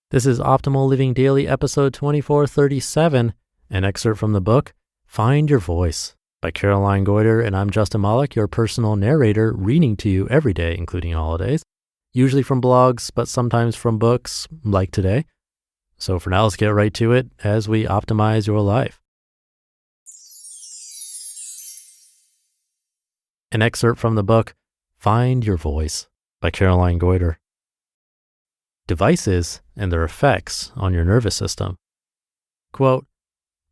This is Optimal Living Daily, episode 2437, an excerpt from the book, Find Your Voice by Caroline Goyder, and I'm Justin Malik, your personal narrator, reading to you every day, including holidays, usually from blogs, but sometimes from books, like today. So for now, let's get right to it as we optimize your life. An excerpt from the book, Find Your Voice by Caroline Goyder. Devices and their effects on your nervous system. Quote,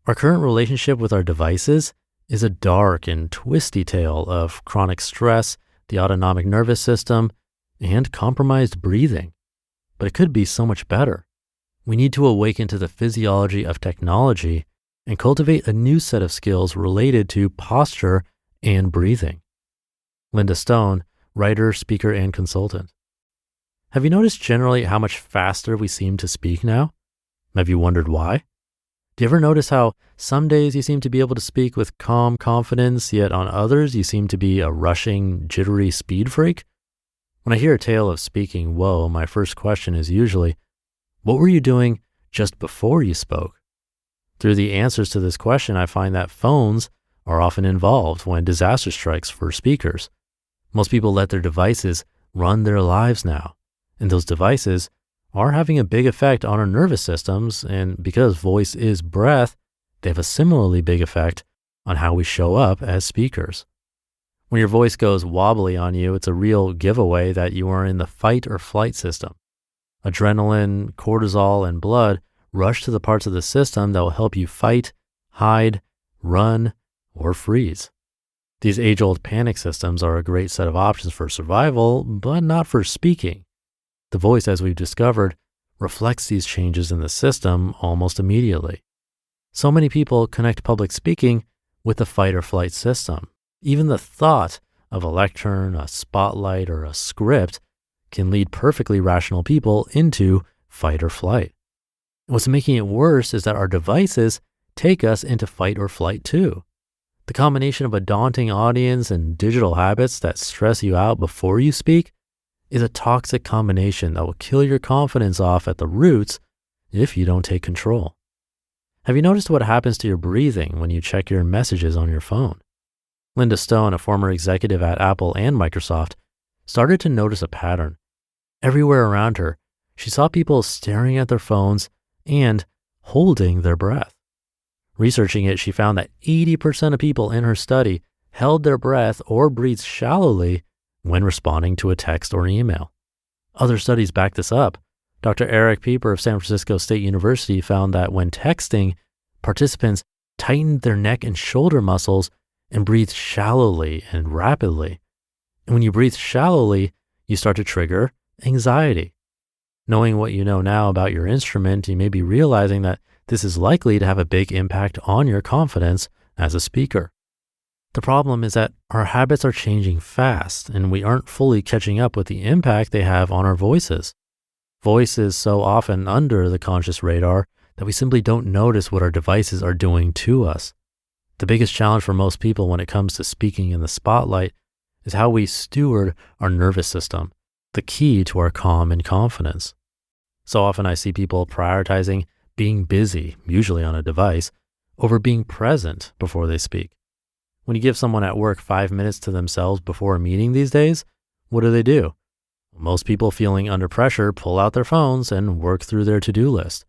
our current relationship with our devices is a dark and twisty tale of chronic stress, the autonomic nervous system, and compromised breathing. But it could be so much better. We need to awaken to the physiology of technology and cultivate a new set of skills related to posture and breathing. Linda Stone, writer, speaker, and consultant. Have you noticed generally how much faster we seem to speak now? Have you wondered why? Do you ever notice how some days you seem to be able to speak with calm confidence, yet on others you seem to be a rushing, jittery speed freak? When I hear a tale of speaking woe, my first question is usually, what were you doing just before you spoke? Through the answers to this question, I find that phones are often involved when disaster strikes for speakers. Most people let their devices run their lives now. And those devices are having a big effect on our nervous systems, and because voice is breath, they have a similarly big effect on how we show up as speakers. When your voice goes wobbly on you, it's a real giveaway that you are in the fight or flight system. Adrenaline, cortisol, and blood rush to the parts of the system that will help you fight, hide, run, or freeze. These age-old panic systems are a great set of options for survival, but not for speaking. The voice, as we've discovered, reflects these changes in the system almost immediately. So many people connect public speaking with the fight or flight system. Even the thought of a lectern, a spotlight, or a script can lead perfectly rational people into fight or flight. What's making it worse is that our devices take us into fight or flight too. The combination of a daunting audience and digital habits that stress you out before you speak is a toxic combination that will kill your confidence off at the roots if you don't take control. Have you noticed what happens to your breathing when you check your messages on your phone? Linda Stone, a former executive at Apple and Microsoft, started to notice a pattern. Everywhere around her, she saw people staring at their phones and holding their breath. Researching it, she found that 80% of people in her study held their breath or breathed shallowly when responding to a text or email. Other studies back this up. Dr. Eric Pieper of San Francisco State University found that when texting, participants tightened their neck and shoulder muscles and breathed shallowly and rapidly. And when you breathe shallowly, you start to trigger anxiety. Knowing what you know now about your instrument, you may be realizing that this is likely to have a big impact on your confidence as a speaker. The problem is that our habits are changing fast and we aren't fully catching up with the impact they have on our voices. Voice is so often under the conscious radar that we simply don't notice what our devices are doing to us. The biggest challenge for most people when it comes to speaking in the spotlight is how we steward our nervous system, the key to our calm and confidence. So often I see people prioritizing being busy, usually on a device, over being present before they speak. When you give someone at work 5 minutes to themselves before a meeting these days, what do? Most people feeling under pressure pull out their phones and work through their to-do list.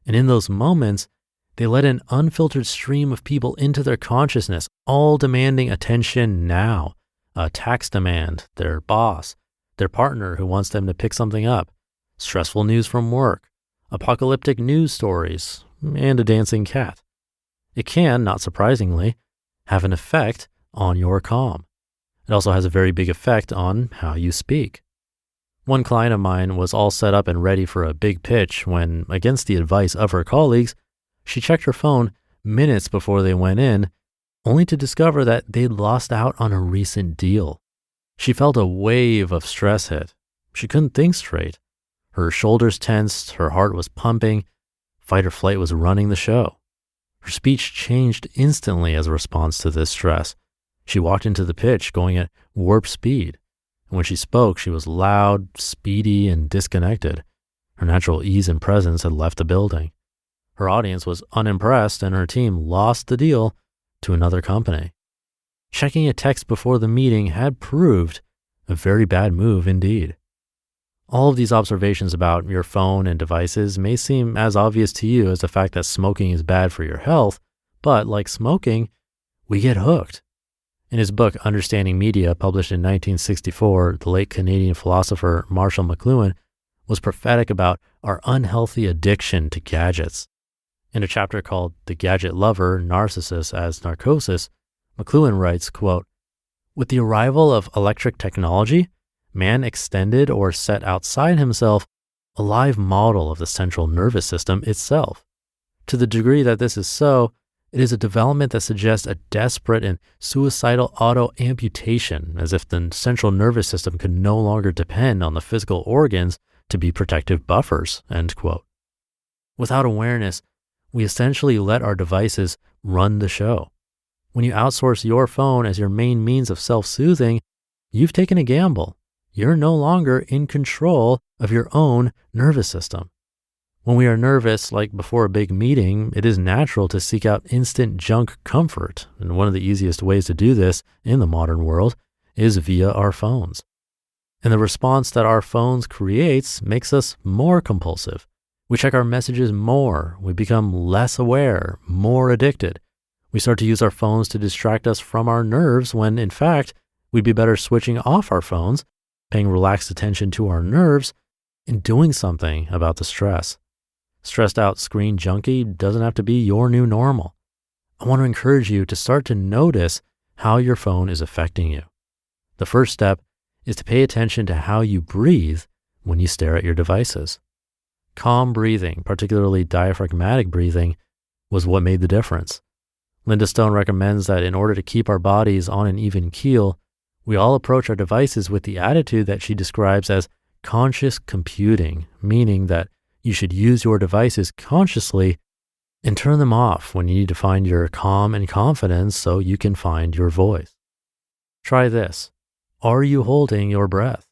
And in those moments, they let an unfiltered stream of people into their consciousness, all demanding attention now. A tax demand, their boss, their partner who wants them to pick something up, stressful news from work, apocalyptic news stories, and a dancing cat. It can, not surprisingly, have an effect on your calm. It also has a very big effect on how you speak. One client of mine was all set up and ready for a big pitch when, against the advice of her colleagues, she checked her phone minutes before they went in, only to discover that they'd lost out on a recent deal. She felt a wave of stress hit. She couldn't think straight. Her shoulders tensed, her heart was pumping, fight or flight was running the show. Her speech changed instantly as a response to this stress. She walked into the pitch going at warp speed. And when she spoke, she was loud, speedy, and disconnected. Her natural ease and presence had left the building. Her audience was unimpressed, and her team lost the deal to another company. Checking a text before the meeting had proved a very bad move indeed. All of these observations about your phone and devices may seem as obvious to you as the fact that smoking is bad for your health, but like smoking, we get hooked. In his book, Understanding Media, published in 1964, the late Canadian philosopher Marshall McLuhan was prophetic about our unhealthy addiction to gadgets. In a chapter called The Gadget Lover, Narcissus as Narcosis, McLuhan writes, quote, "With the arrival of electric technology, man extended or set outside himself a live model of the central nervous system itself. To the degree that this is so, it is a development that suggests a desperate and suicidal auto-amputation, as if the central nervous system could no longer depend on the physical organs to be protective buffers," end quote. Without awareness, we essentially let our devices run the show. When you outsource your phone as your main means of self-soothing, you've taken a gamble. You're no longer in control of your own nervous system. When we are nervous, like before a big meeting, it is natural to seek out instant junk comfort. And one of the easiest ways to do this in the modern world is via our phones. And the response that our phones creates makes us more compulsive. We check our messages more. We become less aware, more addicted. We start to use our phones to distract us from our nerves when, in fact, we'd be better switching off our phones, paying relaxed attention to our nerves, and doing something about the stress. Stressed out screen junkie doesn't have to be your new normal. I want to encourage you to start to notice how your phone is affecting you. The first step is to pay attention to how you breathe when you stare at your devices. Calm breathing, particularly diaphragmatic breathing, was what made the difference. Linda Stone recommends that in order to keep our bodies on an even keel, we all approach our devices with the attitude that she describes as conscious computing, meaning that you should use your devices consciously and turn them off when you need to find your calm and confidence so you can find your voice. Try this. Are you holding your breath?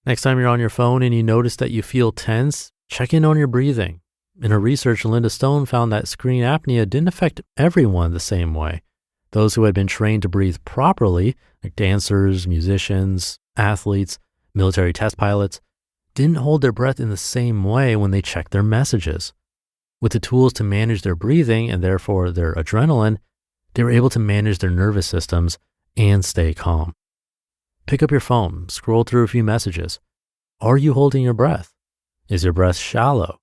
Next time you're on your phone and you notice that you feel tense, check in on your breathing. In her research, Linda Stone found that screen apnea didn't affect everyone the same way. Those who had been trained to breathe properly, like dancers, musicians, athletes, military test pilots, didn't hold their breath in the same way when they checked their messages. With the tools to manage their breathing and therefore their adrenaline, they were able to manage their nervous systems and stay calm. Pick up your phone, scroll through a few messages. Are you holding your breath? Is your breath shallow?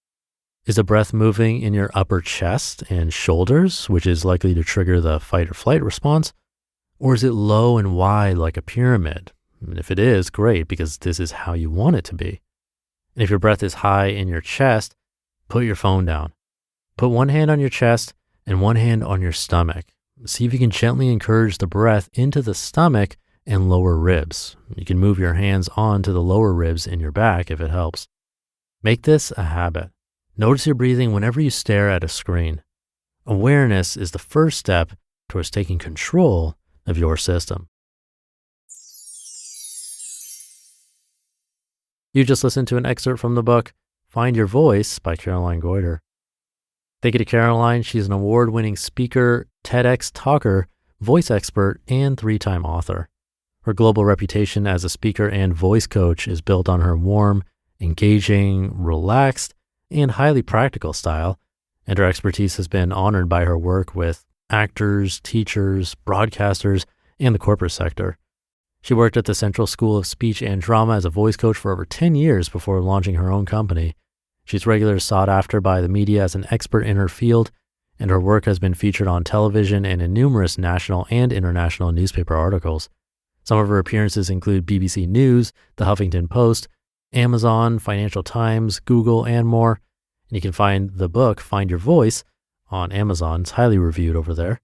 Is the breath moving in your upper chest and shoulders, which is likely to trigger the fight or flight response? Or is it low and wide like a pyramid? And if it is, great, because this is how you want it to be. And if your breath is high in your chest, put your phone down. Put one hand on your chest and one hand on your stomach. See if you can gently encourage the breath into the stomach and lower ribs. You can move your hands onto the lower ribs in your back if it helps. Make this a habit. Notice your breathing whenever you stare at a screen. Awareness is the first step towards taking control of your system. You just listened to an excerpt from the book, Find Your Voice by Caroline Goyder. Thank you to Caroline. She's an award-winning speaker, TEDx talker, voice expert, and 3-time author. Her global reputation as a speaker and voice coach is built on her warm, engaging, relaxed, and highly practical style, and her expertise has been honored by her work with actors, teachers, broadcasters, and the corporate sector. She worked at the Central School of Speech and Drama as a voice coach for over 10 years before launching her own company. She's regularly sought after by the media as an expert in her field, and her work has been featured on television and in numerous national and international newspaper articles. Some of her appearances include BBC News, The Huffington Post, Amazon, Financial Times, Google, and more. And you can find the book, Find Your Voice, on Amazon. It's highly reviewed over there.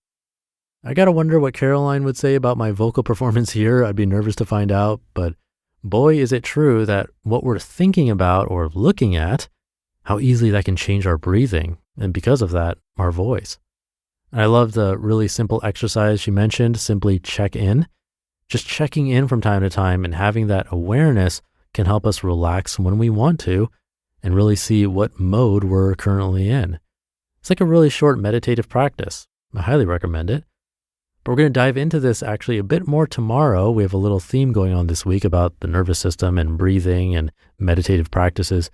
I gotta wonder what Caroline would say about my vocal performance here. I'd be nervous to find out, but boy, is it true that what we're thinking about or looking at, how easily that can change our breathing, and because of that, our voice. And I love the really simple exercise she mentioned, simply check in. Just checking in from time to time and having that awareness can help us relax when we want to and really see what mode we're currently in. It's like a really short meditative practice. I highly recommend it. But we're going to dive into this actually a bit more tomorrow. We have a little theme going on this week about the nervous system and breathing and meditative practices.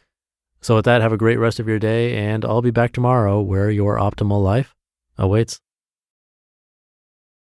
So with that, have a great rest of your day, and I'll be back tomorrow where your optimal life awaits.